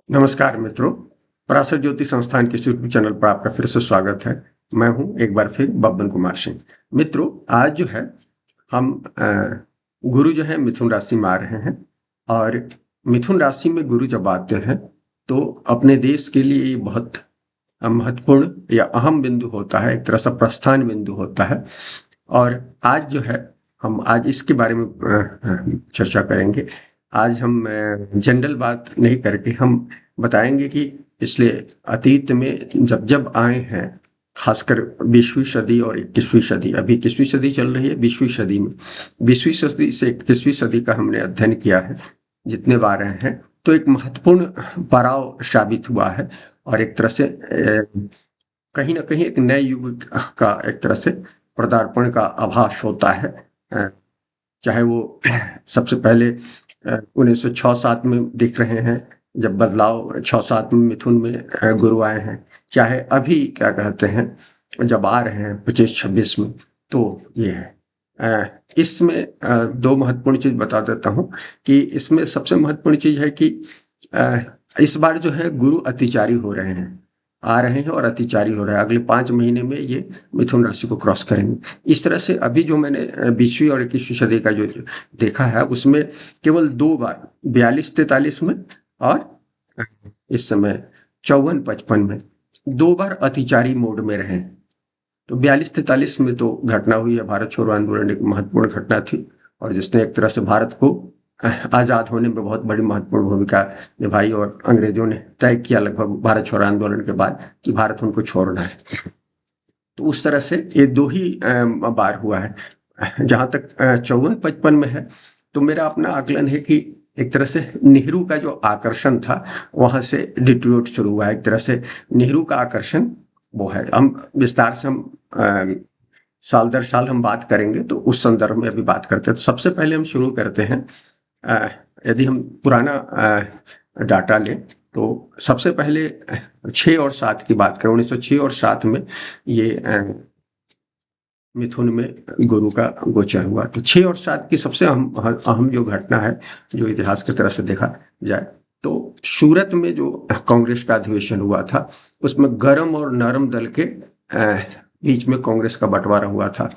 नमस्कार मित्रों, पराशर ज्योति संस्थान के यूट्यूब चैनल पर आपका फिर से स्वागत है। मैं हूं एक बार फिर बब्बन कुमार सिंह। मित्रों, आज जो है हम गुरु जो है मिथुन राशि में आ रहे हैं और मिथुन राशि में गुरु जब आते हैं तो अपने देश के लिए ये बहुत महत्वपूर्ण या अहम बिंदु होता है, एक तरह से प्रस्थान बिंदु होता है। और आज जो है हम आज इसके बारे में चर्चा करेंगे। आज हम जनरल बात नहीं करके हम बताएंगे कि पिछले अतीत में जब जब आए हैं, खासकर 20वीं सदी और 21वीं सदी, अभी 21वीं सदी चल रही है, 20वीं सदी में 20वीं सदी से 21वीं सदी का हमने अध्ययन किया है। जितने बार आए हैं तो एक महत्वपूर्ण पड़ाव साबित हुआ है और एक तरह से कहीं ना कहीं एक नए युग का एक तरह से पदार्पण का आभास होता है। चाहे वो सबसे पहले 1906-7 में दिख रहे हैं जब बदलाव 6-7 में मिथुन में गुरु आए हैं, चाहे अभी क्या कहते हैं जब आ रहे हैं 25-26 में, तो ये है। इसमें दो महत्वपूर्ण चीज बता देता हूँ कि इसमें सबसे महत्वपूर्ण चीज है कि इस बार जो है गुरु अतिचारी हो रहे हैं, आ रहे हैं और अतिचारी हो रहे हैं। अगले 5 महीने में ये मिथुन राशि को क्रॉस करेंगे। इस तरह से अभी जो मैंने 20वीं और 21वीं सदी का जो देखा है उसमें केवल 2 बार 42-43 में और इस समय 54-55 में 2 बार अतिचारी मोड में रहे। तो 42-43 में तो घटना हुई है, भारत छोड़ो आंदोलन एक महत्वपूर्ण घटना थी और जिसने एक तरह से भारत को आजाद होने में बहुत बड़ी महत्वपूर्ण भूमिका निभाई और अंग्रेजों ने तय किया लगभग भारत छोड़ो आंदोलन के बाद कि भारत उनको छोड़ना है। तो उस तरह से ये 2 ही बार हुआ है। जहां तक 54-55 में है तो मेरा अपना आकलन है कि एक तरह से नेहरू का जो आकर्षण था वहां से डिट्रिब्यूट शुरू हुआ है। एक तरह से नेहरू का आकर्षण वो है। हम विस्तार से साल दर साल हम बात करेंगे तो उस संदर्भ में अभी बात करते हैं। तो सबसे पहले हम शुरू करते हैं, यदि हम पुराना डाटा लें तो सबसे पहले 6 और 7 की बात करें, 1906 और 7 में ये मिथुन में गुरु का गोचर हुआ। तो 6 और 7 की सबसे अहम जो घटना है, जो इतिहास की तरह से देखा जाए तो सूरत में जो कांग्रेस का अधिवेशन हुआ था उसमें गरम और नरम दल के बीच में कांग्रेस का बंटवारा हुआ था।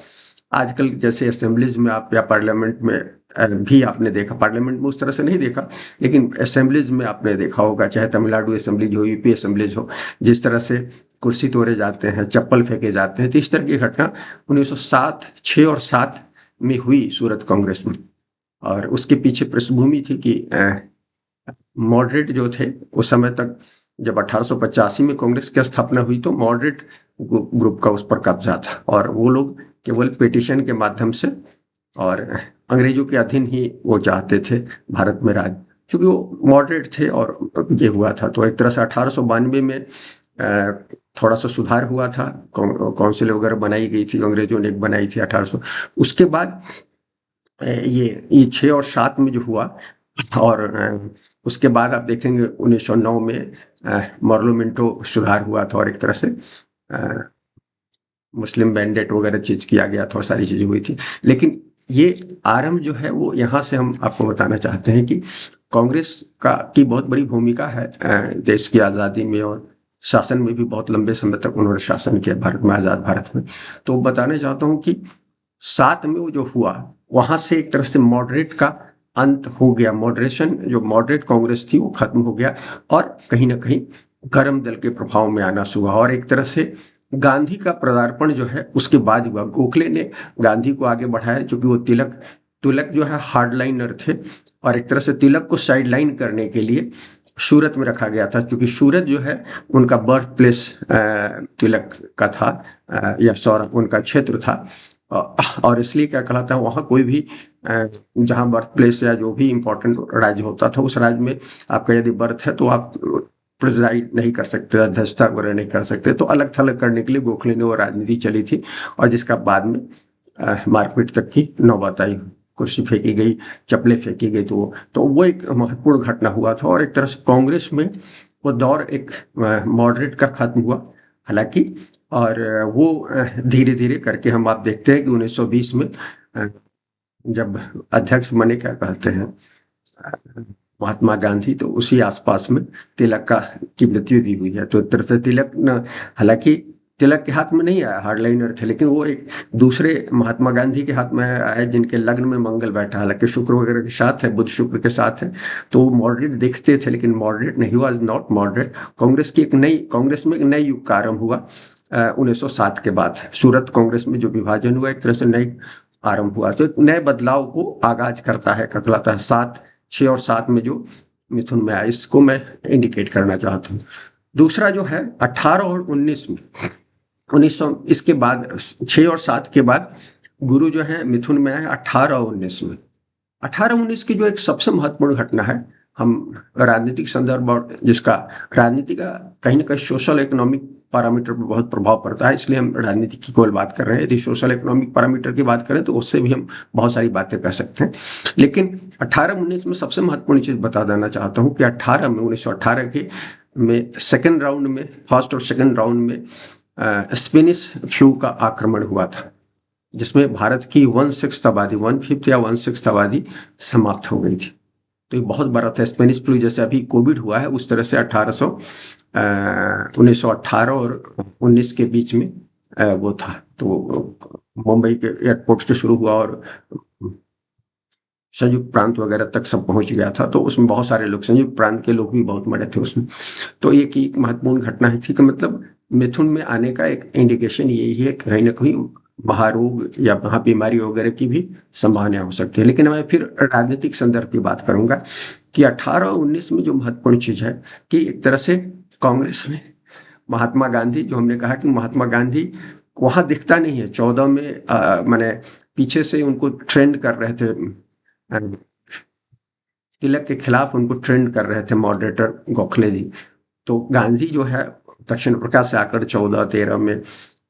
आजकल जैसे असेंबलीज में आप या पार्लियामेंट में भी आपने देखा, पार्लियामेंट में उस तरह से नहीं देखा लेकिन असेंबलीज में आपने देखा होगा, चाहे तमिलनाडु असेंबलीज हो, यूपी असेंबलीज हो, जिस तरह से कुर्सी तोड़े जाते हैं, चप्पल फेंके जाते हैं। तो इस तरह की घटना 1907, 6 और 7 में हुई सूरत कांग्रेस में। और उसके पीछे पृष्ठभूमि थी कि मॉडरेट जो थे उस समय तक, जब 1885 में कांग्रेस की स्थापना हुई तो मॉडरेट ग्रुप का उस पर कब्जा था और वो लोग केवल पिटीशन के माध्यम से और अंग्रेजों के अधीन ही वो चाहते थे भारत में राज, क्योंकि वो मॉडरेट थे और ये हुआ था। तो एक तरह से 1892 में थोड़ा सा सुधार हुआ था, काउंसिल वगैरह बनाई गई थी, अंग्रेजों ने एक बनाई थी 1800। उसके बाद ये 6 और 7 में जो हुआ और उसके बाद आप देखेंगे 1909 में मॉर्लोमेंटो सुधार हुआ था और एक तरह से मुस्लिम बैंडेट वगैरह चीज किया गया था और सारी चीजें हुई थी। लेकिन ये आरंभ जो है वो यहाँ से हम आपको बताना चाहते हैं कि कांग्रेस का की बहुत बड़ी भूमिका है देश की आज़ादी में और शासन में भी। बहुत लंबे समय तक उन्होंने शासन किया भारत में, आज़ाद भारत में। तो बताना चाहता हूँ कि 7 में वो जो हुआ वहां से एक तरह से मॉडरेट का अंत हो गया, मॉडरेशन जो मॉडरेट कांग्रेस थी वो खत्म हो गया और कहीं ना कहीं गरम दल के प्रभाव में आना शुरू हुआ। और एक तरह से गांधी का पदार्पण जो है उसके बाद हुआ। गोखले ने गांधी को आगे बढ़ाया, क्योंकि वो तिलक जो है हार्डलाइनर थे और एक तरह से तिलक को साइडलाइन करने के लिए सूरत में रखा गया था, क्योंकि सूरत जो है उनका बर्थ प्लेस तिलक का था या सौरा उनका क्षेत्र था। और इसलिए क्या कहलाता है, वहाँ कोई भी जहाँ बर्थ प्लेस या जो भी इम्पोर्टेंट राज्य होता था उस राज्य में आपका यदि बर्थ है तो आप प्रिजाइड नहीं कर सकते, अध्यक्षता वगैरह नहीं कर सकते। तो अलग थलग करने के लिए गोखले ने वो राजनीति चली थी और जिसका बाद में मारपीट तक की नौबत आई, कुर्सी फेंकी गई, चप्पलें फेंकी गई। तो वो एक महत्वपूर्ण घटना हुआ था और एक तरह से कांग्रेस में वो दौर एक मॉडरेट का खत्म हुआ हालांकि। और वो धीरे धीरे करके हम आप देखते हैं कि 1920 में जब अध्यक्ष बने, क्या कहते हैं, महात्मा गांधी, तो उसी आसपास में तिलक का की मृत्यु भी हुई है। तो एक तरह से तिलक न, हालांकि तिलक के हाथ में नहीं आया, हार्डलाइनर थे, लेकिन वो एक दूसरे महात्मा गांधी के हाथ में आया जिनके लग्न में मंगल बैठा, हालांकि शुक्र वगैरह के साथ है, बुध शुक्र के साथ है, तो वो मॉडरेट दिखते थे लेकिन मॉडरेट नहीं, वॉज नॉट मॉडरेट। कांग्रेस में एक नई युग का आरंभ हुआ 1907 के बाद। सूरत कांग्रेस में जो विभाजन हुआ, एक तरह से नई आरंभ हुआ, तो एक नए बदलाव को आगाज करता है, कहलाता है। 6 और 7 में जो मिथुन में आया, इसको मैं इंडिकेट करना चाहता हूँ। दूसरा जो है 18 और 19 में, 1900 इसके बाद 6 और 7 के बाद गुरु जो है मिथुन में आए 18 और 19 में। 18-19 की जो एक सबसे महत्वपूर्ण घटना है, हम राजनीतिक संदर्भ और जिसका राजनीति का कहीं ना कहीं सोशल इकोनॉमिक पैरामीटर पर बहुत प्रभाव पड़ता है, इसलिए हम राजनीति की केवल बात कर रहे हैं। यदि सोशल इकोनॉमिक पैरामीटर की बात करें तो उससे भी हम बहुत सारी बातें कर सकते हैं, लेकिन 18-19 में सबसे महत्वपूर्ण चीज बता देना चाहता हूँ कि 1918 के में सेकेंड राउंड में, फर्स्ट और सेकेंड राउंड में स्पेनिश फ्लू का आक्रमण हुआ था, जिसमें भारत की 1/6 आबादी, 1/5 या 1/6 आबादी समाप्त हो गई थी। तो ये बहुत बड़ा था। स्पेनिश फ्लू जैसे अभी कोविड हुआ है, उस तरह से 1918 और 19 के बीच में वो था। तो मुंबई के एयरपोर्ट से शुरू हुआ और संयुक्त प्रांत वगैरह तक सब पहुंच गया था, तो उसमें बहुत सारे लोग, संयुक्त प्रांत के लोग भी बहुत मरे थे उसमें। तो ये की महत्वपूर्ण घटना ही थी कि मतलब मिथुन में आने का एक इंडिकेशन यही है, कहीं ना कहीं महारोग या महाबीमारी वगैरह की भी संभावना हो सकती है। लेकिन मैं फिर राजनीतिक संदर्भ की बात करूंगा कि 18 और 19 में जो महत्वपूर्ण चीज है कि एक तरह से कांग्रेस में महात्मा गांधी, जो हमने कहा कि महात्मा गांधी वहां दिखता नहीं है 14 में, माने पीछे से उनको ट्रेंड कर रहे थे, तिलक के खिलाफ उनको ट्रेंड कर रहे थे मॉडरेटर गोखले जी। तो गांधी जो है दक्षिण अफ्रीका से आकर 14-13 में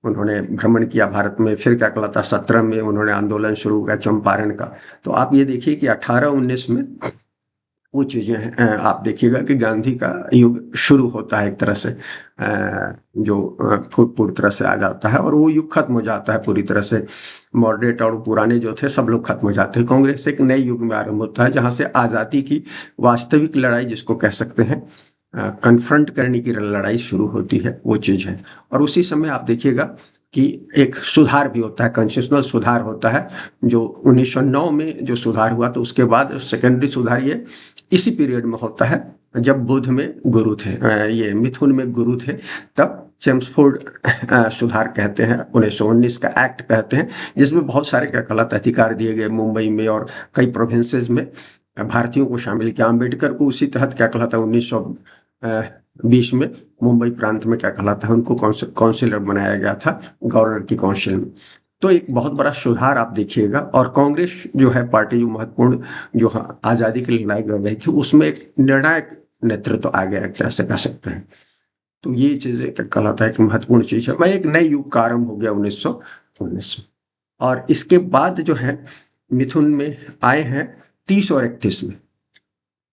उन्होंने भ्रमण किया भारत में, फिर क्या कहलाता 17 में उन्होंने आंदोलन शुरू किया चंपारण का। तो आप ये देखिए कि 18-19 में वो चीजें हैं, आप देखिएगा कि गांधी का युग शुरू होता है एक तरह से, जो पूरी तरह से आ जाता है और वो युग खत्म हो जाता है पूरी तरह से। मॉडरेट और पुराने जो थे सब लोग खत्म हो जाते हैं। कांग्रेस एक नए युग में आरंभ होता है, जहां से आजादी की वास्तविक लड़ाई, जिसको कह सकते हैं कन्फ्रंट करने की लड़ाई शुरू होती है, वो चीज है। और उसी समय आप देखिएगा कि एक सुधार भी होता है, कॉन्स्टिट्यूशनल सुधार होता है, जो 1909 में जो सुधार हुआ, तो उसके बाद सेकेंडरी सुधार ये इसी पीरियड में होता है जब बुध में गुरु थे, ये मिथुन में गुरु थे, तब चेम्सफोर्ड सुधार कहते हैं, 1919 का एक्ट कहते हैं, जिसमें बहुत सारे क्या कहलाता अधिकार दिए गए मुंबई में और कई प्रोविंसेस में भारतीयों को शामिल किया। अम्बेडकर को उसी तहत क्या कहलाता है 1920 में मुंबई प्रांत में क्या कहलाता है उनको काउंसिलर बनाया गया था, गवर्नर की काउंसिल में। तो एक बहुत बड़ा सुधार आप देखिएगा। और कांग्रेस जो है पार्टी, जो महत्वपूर्ण जो आजादी की लड़ाई लड़ रही थी, उसमें एक निर्णायक नेतृत्व आ गया, एक तरह से कह सकते हैं। तो ये चीजें क्या कहलाता है कि महत्वपूर्ण चीज है। मैं एक नए युग का आरंभ हो गया 1919 में। और इसके बाद जो है मिथुन में आए हैं 30 और 31 में,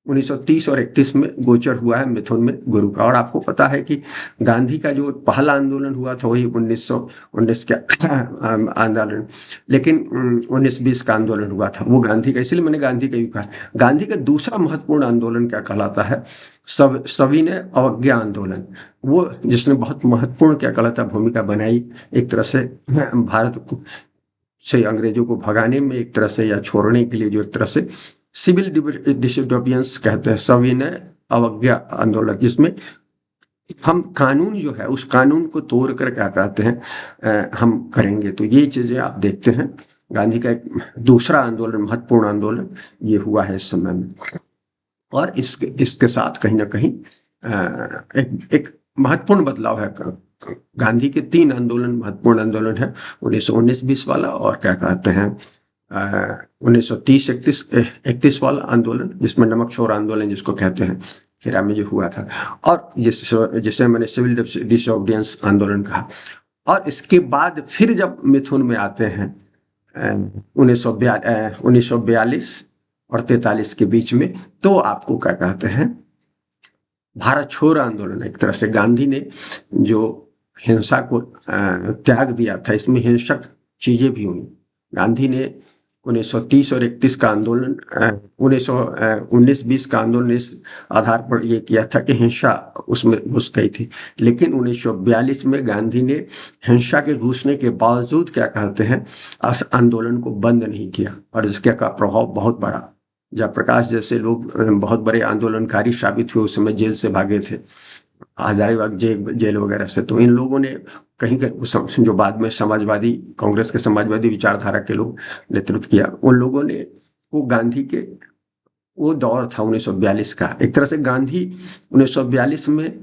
1930 और 31 में गोचर हुआ है मिथुन में गुरु का। और आपको पता है कि गांधी का जो पहला आंदोलन हुआ था वही 1919 का आंदोलन, लेकिन 1920 का आंदोलन हुआ था वो गांधी का, इसलिए मैंने गांधी का युग कहा। गांधी का दूसरा महत्वपूर्ण आंदोलन क्या कहलाता है, सविनय अवज्ञा आंदोलन, वो जिसने बहुत महत्वपूर्ण क्या कहलाता भूमिका बनाई एक तरह से भारत को से अंग्रेजों को भगाने में, एक तरह से या छोड़ने के लिए, जो एक तरह से सिविल डिसोबीडियंस कहते हैं, सविनय अवज्ञा आंदोलन, जिसमें हम कानून जो है उस कानून को तोड़ कर क्या कहते हैं हम करेंगे। तो ये चीजें आप देखते हैं, गांधी का एक दूसरा आंदोलन, महत्वपूर्ण आंदोलन ये हुआ है इस समय में। और इसके साथ कहीं ना कहीं एक महत्वपूर्ण बदलाव है। गांधी के 3 आंदोलन महत्वपूर्ण आंदोलन है, 1919-20 वाला, और क्या कहते हैं 1930-31 वाला आंदोलन, जिसमें नमक छोड़ आंदोलन जिसको कहते हैं, खेरा में जो हुआ था, और जिसे मैंने सिविल डिसोबीडियंस आंदोलन कहा। और इसके बाद फिर जब मिथुन में आते हैं 1942 और 43 के बीच में, तो आपको क्या कहते हैं भारत छोड़ आंदोलन। एक तरह से गांधी ने जो हिंसा को त्याग दिया था, इसमें हिंसक चीजें भी हुई। गांधी ने 1930 और 31 का आंदोलन 1919-20 का आंदोलन इस आधार पर ये किया था कि हिंसा उसमें घुस गई थी। लेकिन 1942 में गांधी ने हिंसा के घुसने के बावजूद क्या कहते हैं इस आंदोलन को बंद नहीं किया और इसके का प्रभाव बहुत बड़ा। जयप्रकाश जैसे लोग बहुत बड़े आंदोलनकारी साबित हुए, उस समय जेल से भागे थे, हजारीबाग जेल वगैरह से। तो इन लोगों ने कहीं जो बाद में समाजवादी कांग्रेस के समाजवादी विचारधारा के लोग नेतृत्व किया, उन लोगों ने वो गांधी के वो दौर था 1942 का। एक तरह से गांधी 1942 में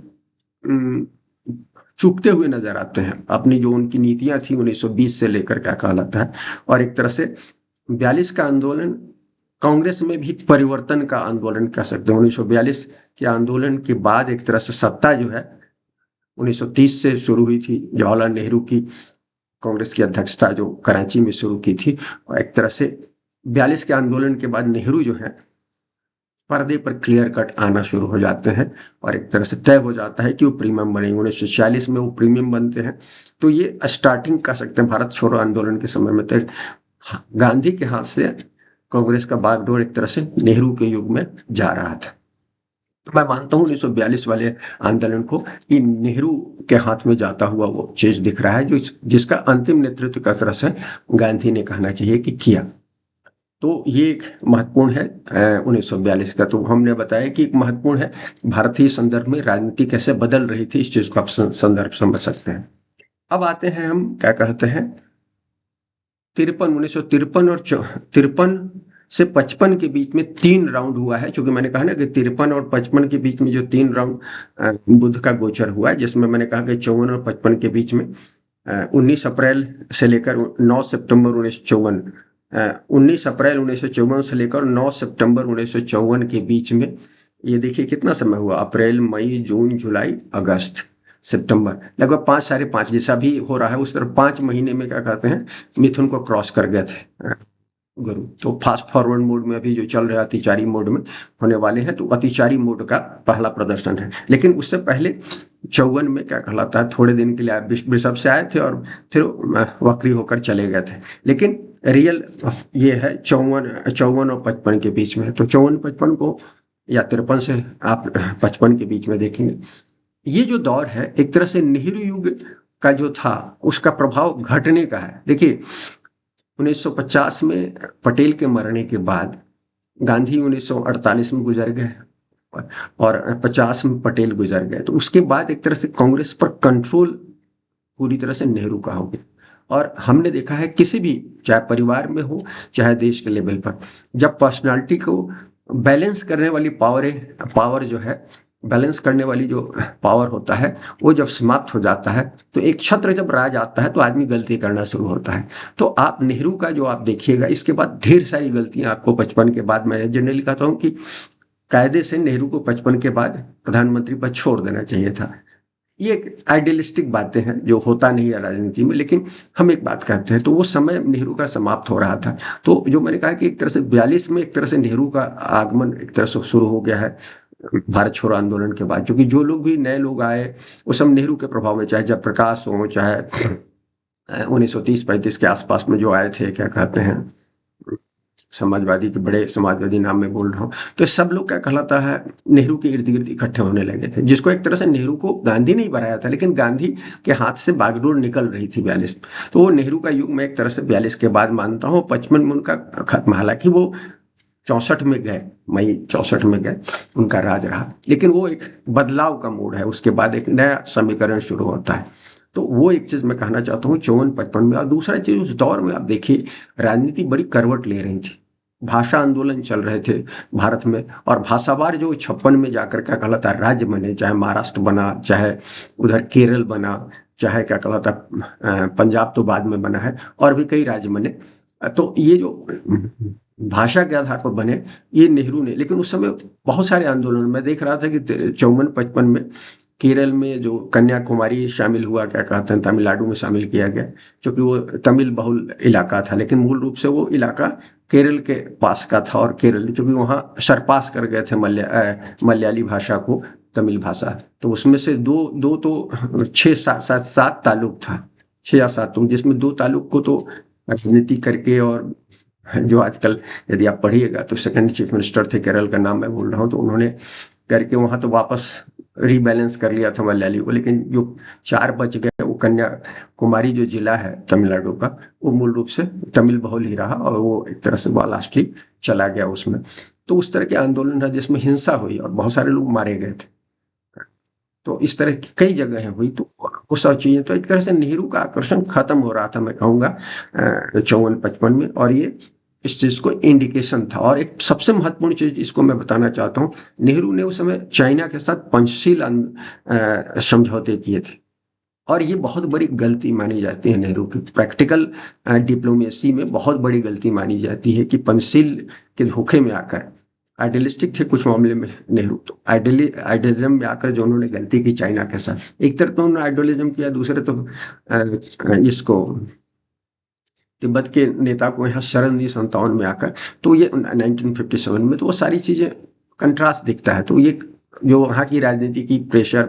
चूकते हुए नजर आते हैं। अपनी जो उनकी नीतियां थी 1920 से लेकर क्या कहलाता है, और एक तरह से 42 का आंदोलन कांग्रेस में भी परिवर्तन का आंदोलन कह सकते हैं। 1942 के आंदोलन के बाद एक तरह से सत्ता जो है 1930 से शुरू हुई थी। जवाहरलाल नेहरू की कांग्रेस की अध्यक्षता जो कराची में शुरू की थी, और एक तरह से 42 के आंदोलन के बाद नेहरू जो है पर्दे पर क्लियर कट आना शुरू हो जाते हैं और एक तरह से तय हो जाता है कि वो प्रीमियम बनेंगे। 1946 में वो प्रीमियम बनते हैं। तो ये स्टार्टिंग कह सकते हैं भारत छोड़ो आंदोलन के समय में। तो गांधी के हाथ से कांग्रेस का बागडोर एक तरह से नेहरू के युग में जा रहा था। तो मैं मानता हूँ 1942 वाले आंदोलन को कि नेहरू के हाथ में जाता हुआ वो चीज दिख रहा है, जो जिसका अंतिम नेतृत्व का तरह से गांधी ने कहना चाहिए कि किया। तो ये एक महत्वपूर्ण है 1942 का। तो हमने बताया कि एक महत्वपूर्ण है भारतीय संदर्भ में राजनीति कैसे बदल रही थी, इस चीज को आप संदर्भ समझ सकते हैं। अब आते हैं हम क्या कहते हैं 1953 और 53 से 55 के बीच में 3 राउंड हुआ है। क्योंकि मैंने कहा ना कि 53 और 55 के बीच में जो 3 राउंड बुध का गोचर हुआ है, जिसमें मैंने कहा कि 54 और 55 के बीच में 19 अप्रैल से लेकर 9 सितंबर 1954, 19 अप्रैल 1954 से लेकर 9 सितंबर 1954 के बीच में, ये देखिए कितना समय हुआ, अप्रैल, मई, जून, जुलाई, अगस्त, सितंबर, लगभग 5 साढ़े 5 जैसा भी हो रहा है उस तरह 5 महीने में क्या कहते हैं मिथुन को क्रॉस कर गए थे गुरु। तो फास्ट फॉरवर्ड मोड में अभी जो चल रहा है अतिचारी मोड में होने वाले हैं। तो अतिचारी मोड का पहला प्रदर्शन है। लेकिन उससे पहले 54 में क्या कहलाता है थोड़े दिन के लिए वृषभ से आए थे और फिर वक्री होकर चले गए थे। लेकिन रियल ये है 54 और 55 के बीच में। तो 54-55 को या 53 से आप 55 के बीच में देखेंगे। ये जो दौर है एक तरह से नेहरू युग का जो था उसका प्रभाव घटने का है। देखिए 1950 में पटेल के मरने के बाद गांधी 1948 में गुजर गए और 50 में पटेल गुजर गए। तो उसके बाद एक तरह से कांग्रेस पर कंट्रोल पूरी तरह से नेहरू का हो गया। और हमने देखा है किसी भी चाहे परिवार में हो चाहे देश के लेवल पर, जब पर्सनालिटी को बैलेंस करने वाली पावर जो है बैलेंस करने वाली जो पावर होता है वो जब समाप्त हो जाता है तो एक छत्र जब राज आता है तो आदमी गलती करना शुरू होता है। तो आप नेहरू का जो आप देखिएगा इसके बाद ढेर सारी गलतियां आपको 55 के बाद, मैं जनरली कहता हूं कि कायदे से नेहरू को 55 के बाद प्रधानमंत्री पद छोड़ देना चाहिए था। ये एक आइडियलिस्टिक बातें हैं जो होता नहीं है राजनीति में, लेकिन हम एक बात कहते हैं। तो वो समय नेहरू का समाप्त हो रहा था। तो जो मैंने कहा कि एक तरह से 42 में एक तरह से नेहरू का आगमन एक तरह से शुरू हो गया है भारत छोड़ो आंदोलन के बाद। क्योंकि जो लोग भी नए लोग आए वो सब नेहरू के प्रभाव में, चाहे जयप्रकाश हो, चाहे 1930-35 के आसपास में जो आए थे क्या कहते हैं समाजवादी के बड़े समाजवादी नाम में बोल रहा हूँ, तो सब लोग क्या कहलाता है नेहरू के इर्द गिर्द इकट्ठे होने लगे थे। जिसको एक तरह से नेहरू को गांधी नहीं बनाया था, लेकिन गांधी के हाथ से बागडोर निकल रही थी 42। तो वो नेहरू का युग मैं एक तरह से 42 के बाद मानता हूँ। 55 में उनका खत्म, हालांकि वो 64 में गए, मई 64 में गए, उनका राज रहा। लेकिन वो एक बदलाव का मोड़ है, उसके बाद एक नया समीकरण शुरू होता है। तो वो एक चीज मैं कहना चाहता हूँ 54-55 में। और दूसरा चीज उस दौर में आप देखिए राजनीति बड़ी करवट ले रही थी। भाषा आंदोलन चल रहे थे भारत में, और भाषावार जो 56 में जाकर क्या कहलाता है राज्य बने, चाहे महाराष्ट्र बना, चाहे उधर केरल बना, चाहे क्या कहलाता पंजाब तो बाद में बना है, और भी कई राज्य बने। तो ये जो भाषा के आधार पर बने ये नेहरू ने, लेकिन उस समय बहुत सारे आंदोलन मैं देख रहा था कि 54-55 में केरल में जो कन्याकुमारी शामिल हुआ, क्या कहते हैं तमिलनाडु में शामिल किया गया, क्योंकि वो तमिल बहुल इलाका था, लेकिन मूल रूप से वो इलाका केरल के पास का था। और केरल क्योंकि वहाँ सरपास कर गए थे मलयाली भाषा को तमिल भाषा, तो उसमें से दो तो 6-7 ताल्लुक था, 6 या 7, जिसमें 2 ताल्लुक को तो राजनीति करके और जो आजकल यदि आप पढ़िएगा तो सेकंड चीफ मिनिस्टर थे, केरल का नाम मैं भूल रहा हूँ, तो उन्होंने करके वहाँ तो वापस रीबैलेंस कर लिया था मलयाली को, लेकिन जो 4 बच गए वो कन्याकुमारी जो जिला है तमिलनाडु का, वो मूल रूप से तमिल बहुल ही रहा और वो एक तरह से लास्टली चला गया उसमें। तो उस तरह के आंदोलन था जिसमें हिंसा हुई और बहुत सारे लोग मारे गए थे। तो इस तरह की कई जगह हुई, तो वो सब चीजें, तो एक तरह से नेहरू का आकर्षण खत्म हो रहा था मैं कहूँगा 54-55 में, और ये इस चीज को इंडिकेशन था। और एक सबसे महत्वपूर्ण चीज इसको मैं बताना चाहता हूँ, नेहरू ने उस समय चाइना के साथ पंचशील समझौते किए थे, और ये बहुत बड़ी गलती मानी जाती है नेहरू की। प्रैक्टिकल डिप्लोमेसी में बहुत बड़ी गलती मानी जाती है कि पंचशील के धोखे में आकर, आइडियलिस्टिक थे कुछ मामले में नेहरू, तो आइडियलिज्म में आकर जो उन्होंने गलती की चाइना के साथ, एक तरफ तो उन्होंने आइडियलिज्म किया, दूसरे तो इसको तिब्बत के नेता को यहाँ शरण दी 57 में आकर, तो ये 1957 में, तो वो सारी चीजें कंट्रास्ट दिखता है। तो ये जो वहाँ की राजनीति की प्रेशर,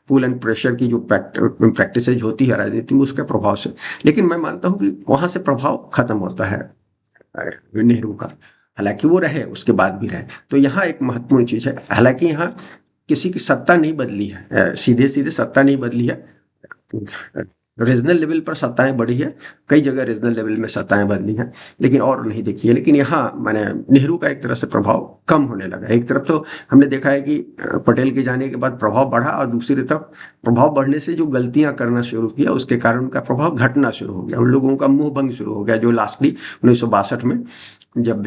पुल एंड प्रेशर की जो प्रैक्टिसेज होती है राजनीति में, उसके प्रभाव से, लेकिन मैं मानता हूँ कि वहाँ से प्रभाव खत्म होता है नेहरू का। हालांकि वो रहे, उसके बाद भी रहे। तो यहाँ एक महत्वपूर्ण चीज है, हालांकि यहाँ किसी की सत्ता नहीं बदली है, सीधे सीधे सत्ता नहीं बदली है, रीजनल लेवल पर सत्ताएं बढ़ी है, कई जगह रीजनल लेवल में सत्ताएं बदली हैं, लेकिन और नहीं देखी है। लेकिन यहाँ मैंने नेहरू का एक तरह से प्रभाव कम होने लगा। एक तरफ तो हमने देखा है कि पटेल के जाने के बाद प्रभाव बढ़ा, और दूसरी तरफ प्रभाव बढ़ने से जो गलतियां करना शुरू किया उसके कारण उनका प्रभाव घटना शुरू हो गया, उन लोगों का मुंह भंग शुरू हो गया, जो लास्टली 1962 में जब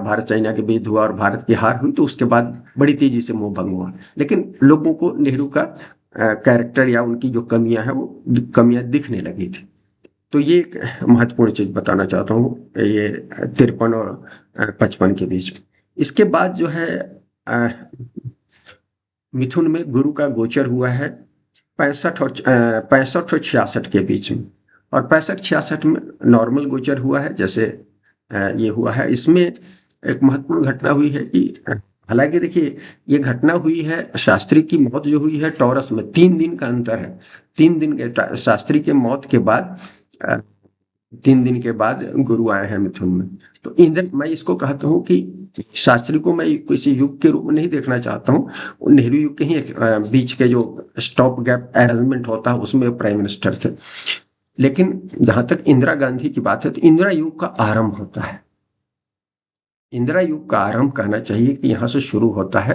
भारत चाइना के बीच हुआ और भारत की हार हुई, तो उसके बाद बड़ी तेजी से मुंह भंग हुआ। लेकिन लोगों को नेहरू का कैरेक्टर या उनकी जो कमियां हैं वो कमियां दिखने लगी थी। तो ये एक महत्वपूर्ण चीज बताना चाहता हूँ ये 53 और 55 के बीच। इसके बाद जो है मिथुन में गुरु का गोचर हुआ है 65 और 66 के बीच में, और 65-66 में नॉर्मल गोचर हुआ है, जैसे ये हुआ है। इसमें एक महत्वपूर्ण घटना हुई है कि, हालांकि देखिए ये घटना हुई है, शास्त्री की मौत जो हुई है टॉरस में, 3 दिन का अंतर है। 3 दिन के शास्त्री के मौत के बाद 3 दिन के बाद गुरु आए हैं मिथुन में। तो इंद्र, मैं इसको कहता हूँ कि शास्त्री को मैं किसी युग के रूप में नहीं देखना चाहता हूँ, नेहरू युग के ही एक बीच के जो स्टॉप गैप अरेंजमेंट होता है उसमें प्राइम मिनिस्टर थे। लेकिन जहां तक इंदिरा गांधी की बात है, तो इंदिरा युग का आरंभ होता है। इंदिरा युग का आरंभ कहना चाहिए कि यहाँ से शुरू होता है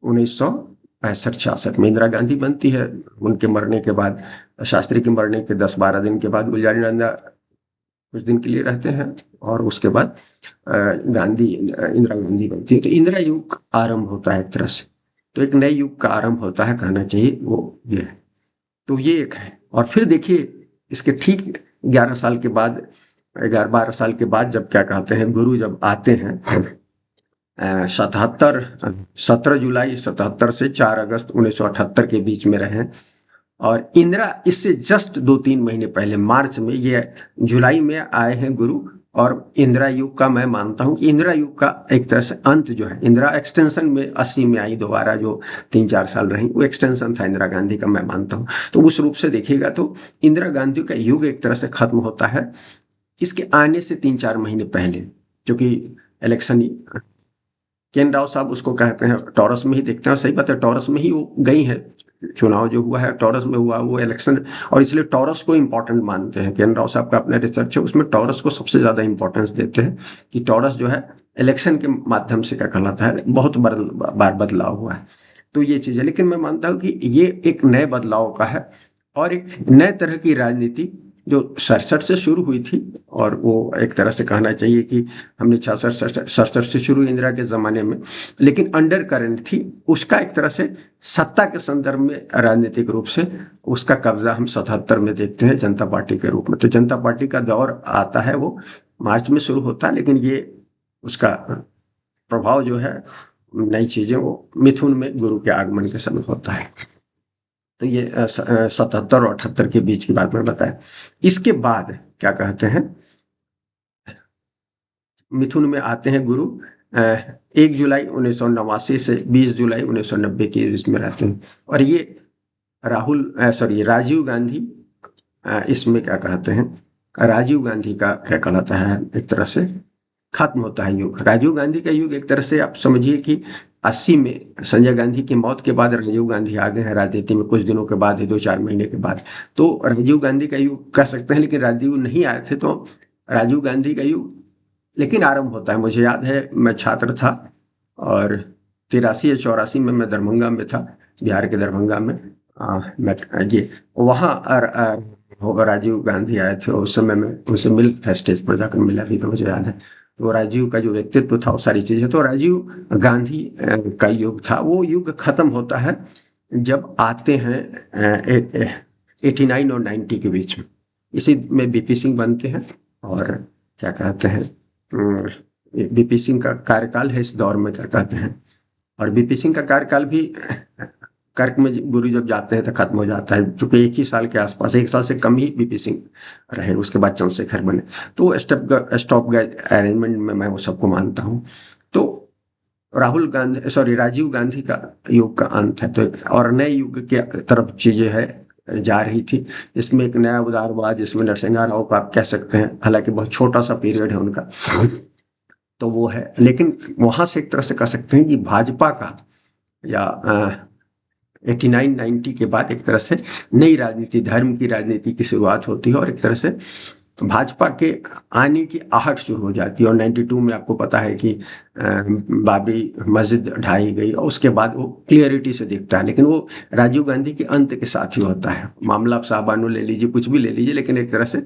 1965-66 में। इंदिरा गांधी बनती है, उनके मरने के बाद, शास्त्री के मरने के 10-12 दिन के बाद गुलजारी नंदा कुछ दिन के लिए रहते हैं, और उसके बाद इंदिरा गांधी बनती है। तो इंदिरा युग आरंभ होता है एक तरह से, तो एक नए युग का आरंभ होता है कहना चाहिए, वो ये है। तो ये एक है। और फिर देखिए इसके ठीक 11 साल के बाद, 12 साल के बाद, जब क्या कहते हैं गुरु जब आते हैं 17 जुलाई 77 से 4 अगस्त 1978 के बीच में रहे, और इंदिरा इससे जस्ट 2-3 महीने पहले मार्च में, ये जुलाई में आए हैं गुरु। और इंदिरा युग का मैं मानता हूं कि इंदिरा युग का एक तरह से अंत जो है, इंदिरा एक्सटेंशन में 80 में आई दोबारा, जो 3-4 साल रही, वो एक्सटेंशन था इंदिरा गांधी का, मैं मानता हूं। तो उस रूप से देखिएगा तो इंदिरा गांधी का युग एक तरह से खत्म होता है इसके आने से 3-4 महीने पहले, क्योंकि इलेक्शन, केन राव साहब उसको कहते हैं टॉरस में ही देखते हैं, सही बात है, टॉरस में ही वो गई है, चुनाव जो हुआ है टॉरस में हुआ, वो इलेक्शन, और इसलिए टॉरस को इंपॉर्टेंट मानते हैं। केन राव साहब का अपना रिसर्च है, उसमें टॉरस को सबसे ज्यादा इंपॉर्टेंस देते हैं कि टॉरस जो है इलेक्शन के माध्यम से क्या कहलाता है, बहुत बार बदलाव हुआ है। तो ये चीज है, लेकिन मैं मानता हूँ कि ये एक नए बदलाव का है, और एक नए तरह की राजनीति जो 67 से शुरू हुई थी, और वो एक तरह से कहना चाहिए कि हमने 66-67 से शुरू इंदिरा के ज़माने में, लेकिन अंडर करंट थी उसका, एक तरह से सत्ता के संदर्भ में राजनीतिक रूप से उसका कब्जा हम 77 में देखते हैं जनता पार्टी के रूप में। तो जनता पार्टी का दौर आता है, वो मार्च में शुरू होता है, लेकिन ये उसका प्रभाव जो है, नई चीज़ें, वो मिथुन में गुरु के आगमन के समय होता है। तो ये 77 और 78 के बीच की बात मैं बताया। इसके बाद क्या कहते हैं, मिथुन में आते हैं गुरु 1 जुलाई 1989 से 20 जुलाई 1990 के बीच में रहते हैं, और ये राजीव गांधी इसमें क्या कहते हैं राजीव गांधी का क्या कहलाता है, एक तरह से खत्म होता है युग। राजीव गांधी का युग एक तरह से आप समझिए कि 80 में संजय गांधी की मौत के बाद राजीव गांधी आ गए हैं राजनीति में, कुछ दिनों के बाद ही, 2-4 महीने के बाद। तो राजीव गांधी का युग कह सकते हैं, लेकिन राजीव नहीं आए थे तो राजीव गांधी का युग लेकिन आरंभ होता है। मुझे याद है मैं छात्र था और 83 या 84 में मैं दरभंगा में था, बिहार के दरभंगा में। मैं ये वहाँ राजीव गांधी आए थे, उस समय में उनसे मिल था, स्टेज पर जाकर मिला भी, तो मुझे याद है। तो राजीव का जो व्यक्तित्व था वो सारी चीजें, तो राजीव गांधी का युग था। वो युग खत्म होता है जब आते हैं 89 और 90 के बीच में। इसी में बीपी सिंह बनते हैं और क्या कहते हैं, बीपी सिंह का कार्यकाल है इस दौर में, क्या कहते हैं। और बीपी सिंह का कार्यकाल भी कर्क में गुरु जब जाते हैं तो खत्म हो जाता है, क्योंकि 1 ही साल के आसपास, 1 साल से कम ही बीपी सिंह रहे, उसके बाद चंद्रशेखर बने। तो स्टॉप गैज अरेंजमेंट में मैं वो सबको मानता हूँ। तो राहुल गांधी, सॉरी, राजीव गांधी का युग का अंत है, तो और नए युग के तरफ चीजें है जा रही थी। इसमें एक नया उदारवाद, जिसमें नरसिंह राव का आप कह सकते हैं, हालांकि बहुत छोटा सा पीरियड है उनका, तो वो है। लेकिन वहां से एक तरह से कह सकते हैं कि भाजपा का या 89-90 के बाद एक तरह से नई राजनीति, धर्म की राजनीति की शुरुआत होती है और एक तरह से भाजपा के आने की आहट शुरू हो जाती है। और 92 में आपको पता है कि बाबरी मस्जिद ढाई गई और उसके बाद वो क्लियरिटी से दिखता है। लेकिन वो राजीव गांधी के अंत के साथ ही होता है। मामला साहबानो ले लीजिए, कुछ भी ले लीजिए, लेकिन एक तरह से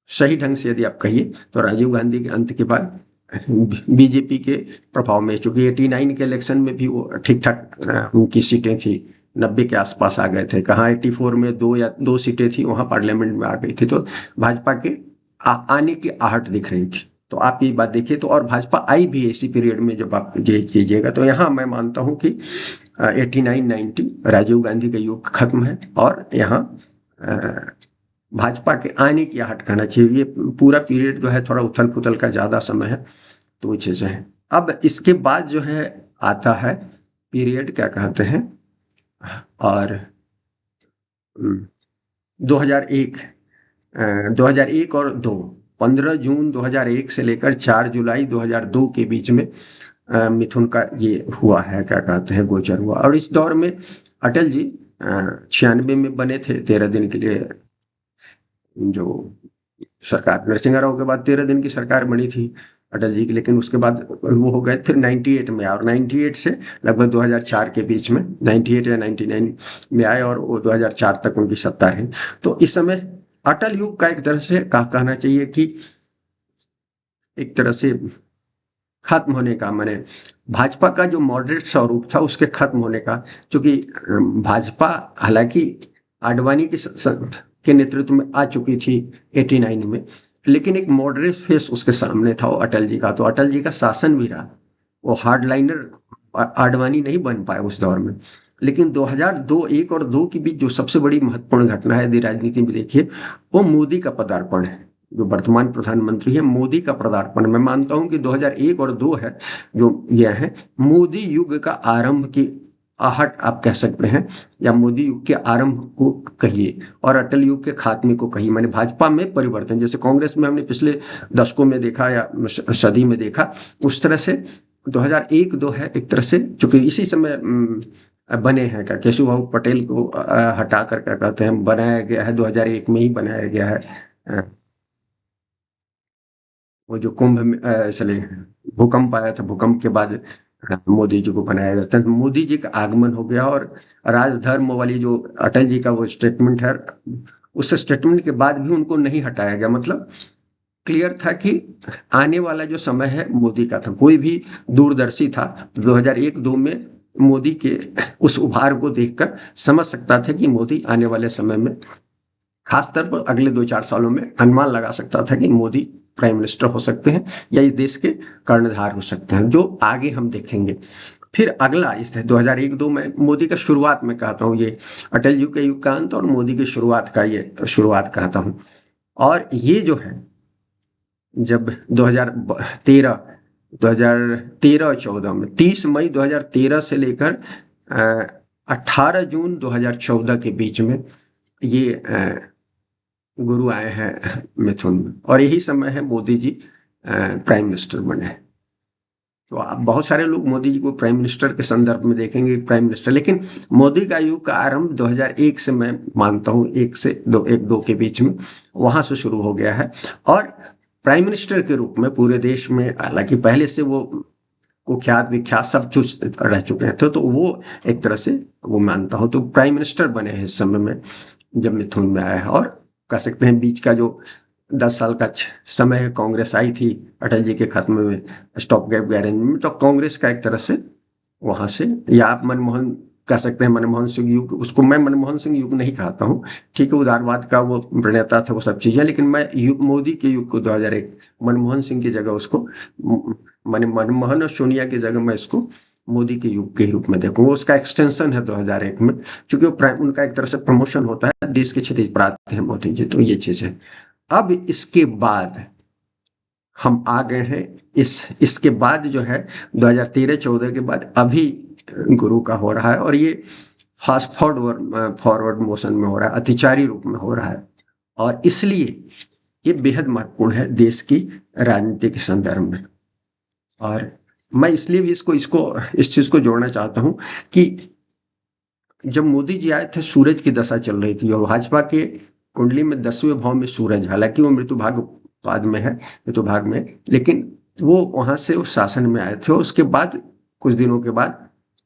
सही ढंग से यदि आप कहिए तो राजीव गांधी के अंत के बाद बीजेपी के प्रभाव में, चूंकि 89 के इलेक्शन में भी वो ठीक ठाक उनकी सीटें थी, 90 के आसपास आ गए थे। कहाँ 84 में 2 सीटें थी, वहां पार्लियामेंट में आ गई थी। तो भाजपा के आने की आहट दिख रही थी। तो आप ये बात देखिए, तो और भाजपा आई भी इसी पीरियड में, जब आप ये कीजिएगा तो यहाँ मैं मानता हूँ कि 89-90 राजीव गांधी का युग खत्म है और यहाँ भाजपा के आने की आहट कहना चाहिए। ये पूरा पीरियड जो है थोड़ा उथल पुथल का ज्यादा समय है, तो वो चीजें हैं। अब इसके बाद जो है आता है पीरियड, क्या कहते हैं, और 2001, 2001 और 2, 15 जून 2001 से लेकर 4 जुलाई 2002 के बीच में मिथुन का ये हुआ है, क्या कहते हैं, गोचर हुआ। और इस दौर में अटल जी 96 में बने थे 13 दिन के लिए, जो सरकार नरसिंह राव के बाद 13 दिन की सरकार बनी थी अटल जी की। लेकिन उसके बाद वो हो गए, फिर 98 में आए और 98 से लगभग 2004 के बीच में, 98 या 99 में आए और वो 2004 तक उनकी सत्ता रही। तो इस समय अटल युग का एक तरह से कहना चाहिए कि एक तरह से खत्म होने का, माने भाजपा का जो मॉडरेट स्वरूप था उसके खत्म होने का। क्योंकि भाजपा हालांकि आडवाणी के नेतृत्व में आ चुकी थी 89 में, लेकिन एक मॉडरेट फेस उसके सामने था वो अटल जी का। तो अटल जी का शासन भी रहा, वो हार्डलाइनर आडवाणी नहीं बन पाए उस दौर में। लेकिन 2002, 1 और 2 के बीच जो सबसे बड़ी महत्वपूर्ण घटना है यदि राजनीति में देखिए, वो मोदी का पदार्पण है। जो वर्तमान प्रधानमंत्री है, मोदी का पदार्पण। मैं मानता हूं कि 2001 और 2 है जो ये है मोदी युग का आरंभ की आहट आप कह सकते हैं, या मोदी युग के आरंभ को कहिए और अटल युग के खात्मे को कहिए। मैंने भाजपा में परिवर्तन, जैसे कांग्रेस में हमने पिछले दशकों में देखा या सदी में देखा, उस तरह से 2001-2 है एक तरह से, चूंकि इसी समय बने हैं, क्या केशव भाऊ पटेल को हटा कर क्या कहते हैं बनाया गया है, 2001 में ही बनाया गया है। वो जो कुंभ में चले भूकंप आया था, भूकंप के बाद मोदी जी को बनाया गया था। मोदी जी का आगमन हो गया और राजधर्म वाली जो अटल जी का वो स्टेटमेंट है, उस स्टेटमेंट के बाद भी उनको नहीं हटाया गया। मतलब क्लियर था कि आने वाला जो समय है मोदी का था। कोई भी दूरदर्शी था 2001-2 में मोदी के उस उभार को देखकर समझ सकता था कि मोदी आने वाले समय में, खासतौर पर अगले 2-4 सालों में अनुमान लगा सकता था कि मोदी प्राइम मिनिस्टर हो सकते हैं या इस देश के कर्णधार हो सकते हैं, जो आगे हम देखेंगे। फिर अगला इस 2001-2 में मोदी का शुरुआत में कहता हूँ, ये अटल जी के युग का अंत और मोदी की शुरुआत का ये शुरुआत कहता हूँ। और ये जो है जब 2013-14 में 30 मई 2013 से लेकर 18 जून 2014 के बीच में ये गुरु आए हैं मिथुन में, और यही समय है मोदी जी प्राइम मिनिस्टर बने। तो आप बहुत सारे लोग मोदी जी को प्राइम मिनिस्टर के संदर्भ में देखेंगे, प्राइम मिनिस्टर, लेकिन मोदी का युग का आरंभ 2001 से मैं मानता हूँ, 1 से 2 के बीच में वहां से शुरू हो गया है। और प्राइम मिनिस्टर के रूप में पूरे देश में, हालांकि पहले से वो कुख्यात विख्यात सब कुछ रह चुके हैं, तो वो एक तरह से वो मानता हूँ। तो प्राइम मिनिस्टर बने हैं इस समय में जब मिथुन में आया है। और कह सकते हैं बीच का जो 10 साल का समय है, कांग्रेस आई थी अटल जी के खत्म में, स्टॉप गैप गारंटी में, तो कांग्रेस का एक तरह से वहां से, या आप मनमोहन कह सकते हैं, मनमोहन सिंह युग, उसको मैं मनमोहन सिंह युग नहीं कहता हूँ, ठीक है, उदारवाद का वो प्रणेता था, वो सब चीजें, लेकिन मैं मोदी के युग को 2001, मनमोहन सिंह की जगह उसको, मनमोहन और सोनिया की जगह मैं इसको मोदी के युग के रूप में देखूंगा। उसका एक्सटेंशन है 2001 में, क्योंकि उनका एक तरह से प्रमोशन होता है, देश के क्षितिज पर आते हैं मोदी जी, तो ये चीज है। अब इसके बाद हम आ गए हैं इसके बाद जो है 2013-14 के बाद अभी गुरु का हो रहा है, और ये फास्ट फॉरवर्ड मोशन में हो रहा है, अतिचारी रूप में हो रहा है, और इसलिए ये बेहद महत्वपूर्ण है देश की राजनीति के संदर्भ में। और मैं इसलिए भी इस चीज को जोड़ना चाहता हूं कि जब मोदी जी आए थे, सूरज की दशा चल रही थी, और भाजपा के कुंडली में 10वें भाव में सूरज, हालांकि वो मृत्यु भाग बाद में है, मृत्यु भाग में, लेकिन वो वहां से उस शासन में आए थे। और उसके बाद कुछ दिनों के बाद,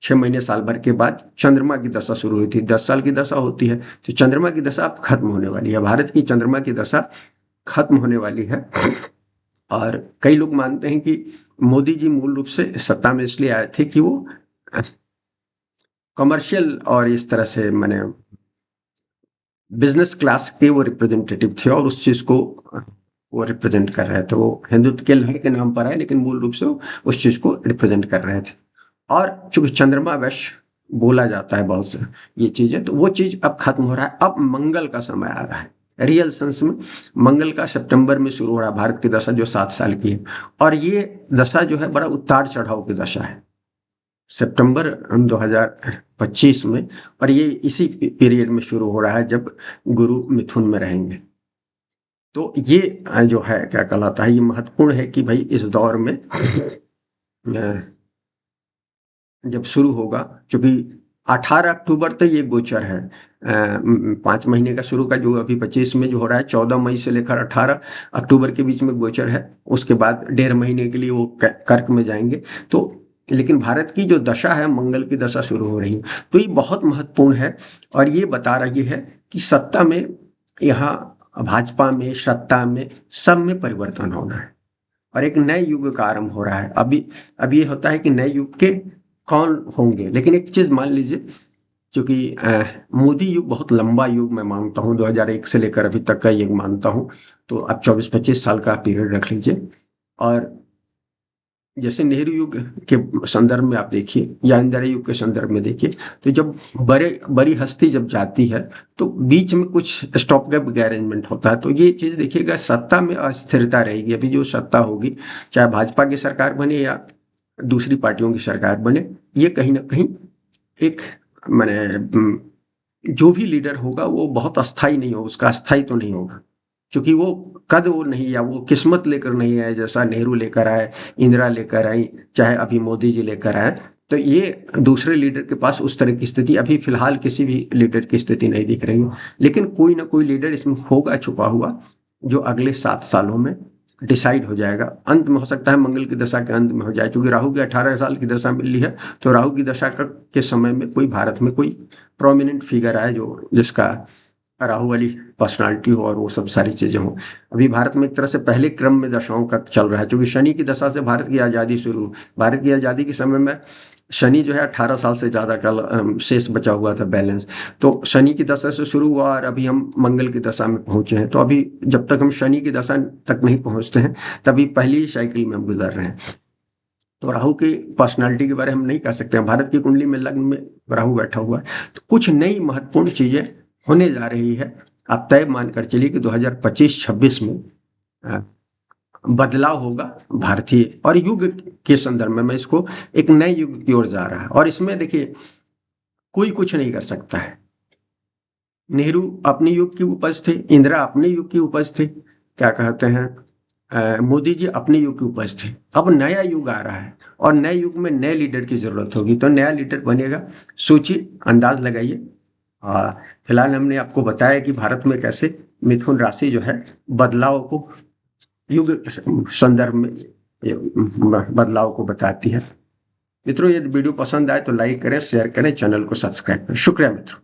6 महीने साल भर के बाद चंद्रमा की दशा शुरू हुई थी। 10 साल की दशा होती है, तो चंद्रमा की दशा अब खत्म होने वाली है, भारत की चंद्रमा की दशा खत्म होने वाली है। और कई लोग मानते हैं कि मोदी जी मूल रूप से सत्ता में इसलिए आए थे कि वो कमर्शियल और इस तरह से, मैंने बिजनेस क्लास के वो रिप्रेजेंटेटिव थे, और उस चीज को वो रिप्रेजेंट कर रहे थे। वो हिंदुत्व के लहर के नाम पर आए, लेकिन मूल रूप से उस चीज को रिप्रेजेंट कर रहे थे। और चूंकि चंद्रमा वश बोला जाता है बहुत से ये चीजें, तो वो चीज अब खत्म हो रहा है। अब मंगल का समय आ रहा है, रियल सेंस में मंगल का सितंबर में शुरू हो रहा है, भारत की दशा जो 7 साल की है। और ये दशा जो है बड़ा उतार चढ़ाव की दशा है, सितंबर 2025 में, और ये इसी पीरियड में शुरू हो रहा है जब गुरु मिथुन में रहेंगे। तो ये जो है क्या कहलाता है, ये महत्वपूर्ण है कि भाई इस दौर में जब शुरू होगा, क्योंकि 18 अक्टूबर तक ये गोचर है, 5 महीने का शुरू का, जो अभी 25 में जो हो रहा है, 14 मई से लेकर 18 अक्टूबर के बीच में गोचर है। उसके बाद 1.5 महीने के लिए वो कर्क में जाएंगे। तो लेकिन भारत की जो दशा है, मंगल की दशा शुरू हो रही है, तो ये बहुत महत्वपूर्ण है। और ये बता रही है कि सत्ता में, यहाँ भाजपा में, सत्ता में, सब में परिवर्तन होना है, और एक नए युग का आरंभ हो रहा है। अभी ये होता है कि नए युग के कौन होंगे, लेकिन एक चीज मान लीजिए, क्योंकि मोदी युग बहुत लंबा युग मैं मानता हूँ, 2001 से लेकर अभी तक का युग मानता हूँ, तो आप 24-25 साल का पीरियड रख लीजिए। और जैसे नेहरू युग के संदर्भ में आप देखिए, या इंदिरा युग के संदर्भ में देखिए, तो जब बड़ी हस्ती जब जाती है, तो बीच में कुछ स्टॉप गैप अरेंजमेंट होता है। तो ये चीज देखिएगा, सत्ता में अस्थिरता रहेगी। अभी जो सत्ता होगी, चाहे भाजपा की सरकार बने या दूसरी पार्टियों की सरकार बने, ये कहीं ना कहीं एक, मैंने जो भी लीडर होगा वो बहुत अस्थाई नहीं होगा, उसका अस्थाई तो नहीं होगा, क्योंकि वो कद वो नहीं, या वो किस्मत लेकर नहीं आए, जैसा नेहरू लेकर आए, इंदिरा लेकर आई, चाहे अभी मोदी जी लेकर आए। तो ये दूसरे लीडर के पास उस तरह की स्थिति अभी फिलहाल किसी भी लीडर की स्थिति नहीं दिख रही है। लेकिन कोई ना कोई लीडर इसमें होगा छुपा हुआ, जो अगले 7 सालों में डिसाइड हो जाएगा। अंत में हो सकता है मंगल की दशा के अंत में हो जाए, क्योंकि राहु की 18 साल की दशा मिली है, तो राहु की दशा के समय में कोई भारत में कोई प्रोमिनेंट फिगर आए, जो जिसका राहु वाली पर्सनालिटी हो, और वो सब सारी चीजें हो। अभी भारत में एक तरह से पहले क्रम में दशाओं का चल रहा है, क्योंकि शनि की दशा से भारत की आज़ादी शुरू, भारत की आज़ादी के समय में शनि जो है 18 साल से ज़्यादा का शेष बचा हुआ था, बैलेंस। तो शनि की दशा से शुरू हुआ, और अभी हम मंगल की दशा में पहुंचे हैं। तो अभी जब तक हम शनि की दशा तक नहीं पहुंचते हैं, तभी पहली साइकिल में हम गुजर रहे हैं। तो राहु की पर्सनालिटी के बारे में हम नहीं कह सकते हैं। भारत की कुंडली में लग्न में राहु बैठा हुआ है, तो कुछ नई महत्वपूर्ण चीजें होने जा रही है। आप तय मानकर चलिए कि 2025-26 में बदलाव होगा भारतीय और युग के संदर्भ में। मैं इसको एक नए युग की ओर जा रहा है, और इसमें देखिए कोई कुछ नहीं कर सकता है। नेहरू अपने युग की उपज थे, इंदिरा अपने युग की उपज थे, क्या कहते हैं मोदी जी अपने युग की उपज थे। अब नया युग आ रहा है और नए युग में नए लीडर की जरूरत होगी, तो नया लीडर बनेगा। सोचिए, अंदाज लगाइए। फिलहाल हमने आपको बताया कि भारत में कैसे मिथुन राशि जो है बदलाव को, युग संदर्भ में बदलाव को बताती है। मित्रों, यदि वीडियो पसंद आए तो लाइक करें, शेयर करें, चैनल को सब्सक्राइब करें। शुक्रिया मित्रों।